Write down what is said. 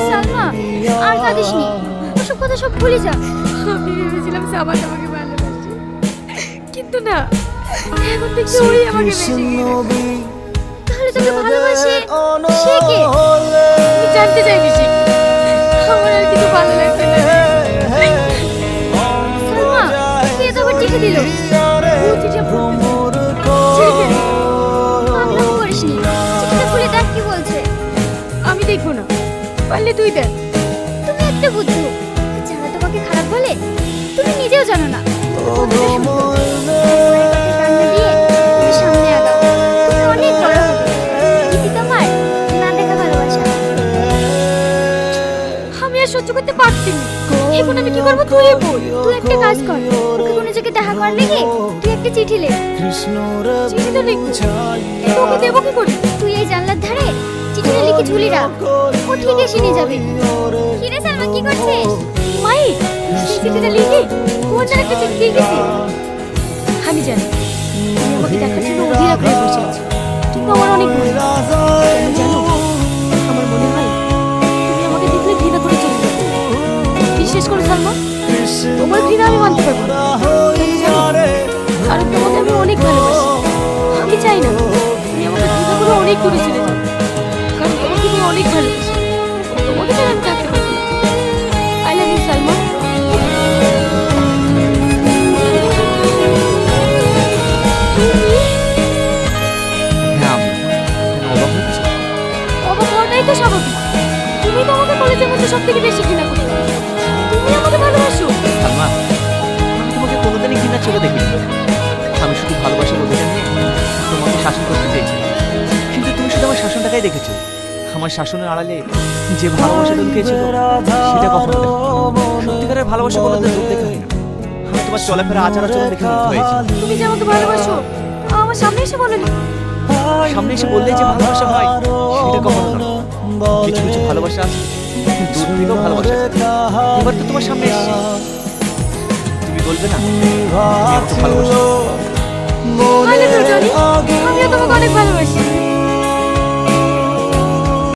সালমা, আর কাঁদিসনি, ওসব কথা সব ভুলে যা। আমি ভেবেছিলাম সামাদ আমাকে ভালোবাসে, কিন্তু না, এখন দেখছি ওই আমাকে বেশি ঘিরে। তাহলে তোকে ভালোবাসে সে কে? আমি জানতে চাই বেশি, আমার আর কিছু ভালো লাগছে না। সালমা, কে তো আবার চিঠি দিল? ও চিঠি পড়তে আমি রকম করিসনি, চিঠিটা খুলে দেখ কি বলছে। আমি দেখবো না, পারলে তুই দেখ। তুমি একটা বুদ্ধু, যারা তোমাকে খারাপ বলে তুমি নিজেও জানো না। কথাটা শুনতে হবে। একবারের কথায় কান না দিয়ে তুমি সামনে আগাও, তুমি অনেক বড় হবে। ইতি তোমার না দেখা ভালোবাসা। আমি আর সহ্য করতে পারছি না, এখন আমি কি করবো তুই বল। তুই একটা কাজ কর, ওকে কোনো জায়গায় দেখা কর লেগে তুই একটা চিঠি লে। চিঠি তো লিখবো, তোকে দেবো কি করে? তুই এই জানলার ধারে চিঠিটা লিখে ঝুলি রাখ, ও ঠিক এসে নিয়ে যাবে। কি রে সালমা, কি করছিস? মাই, সেই চিঠিটা লিখে কোন জায়গায় একটা চিঠি দিয়ে গেছি। আমি জানি তুমি আমাকে দেখার জন্য অধীর আগ্রহে বসে আছো, তুমি আমার অনেক ভালো। তুমি জানো, আমার মনে হয় তুমি আমাকে দেখলে ঘৃণা করে চলে যাবে। বিশ্বাস করো সালমা, তোমার ঘৃণা আমি মানতে পারবো না। কেন জানো? কারণ তোমাকে আমি অনেক ভালোবাসি। আমি চাই না তুমি আমাকে ঘৃণা করে অনেক দূরে চলে যাও, কারণ তোমাকে আমি অনেক ভালোবাসি। তোমাকে ছাড়া আমি থাকতে পারবো না। I love you Salma. অবাক হওয়াটাই তো স্বাভাবিক। তুমি তো আমাকে কলেজের মধ্যে সব থেকে বেশি ঘৃণা করো, তুমি আমাকে ভালোবাসো। সালমা, আমি তোমাকে কোনোদিনই ঘৃণা চোখে দেখিনি। আমি শুধু ভালোবাসার অধিকার নিয়ে তোমাকে শাসন করতে চেয়েছি, কিন্তু তুমি শুধু আমার শাসনটাকেই দেখেছো। আমার শাসনের আড়ালে যে ভালোবাসা লুকিয়েছিল সেটা কখনো দেখোনি। সত্যিকারের ভালোবাসা কোনোদিন রূপ দেখে হয় না। আমি তোমার চলাফেরা আচার আচরণ দেখে মুগ্ধ হয়েছি। তুমি যে আমাকে ভালোবাসো আমার সামনে এসে বলোনি। সামনে এসে বললেই যে ভালোবাসা হয় সেটা কখনো না। কিছু কিছু ভালোবাসা আছে দূর থেকেও ভালোবাসা আছে। এবার তো তোমার সামনে এসেছি, তুমি বলবে না তুমি আমাকে ভালোবাসো? আমিও তোমাকে অনেক ভালোবাসি।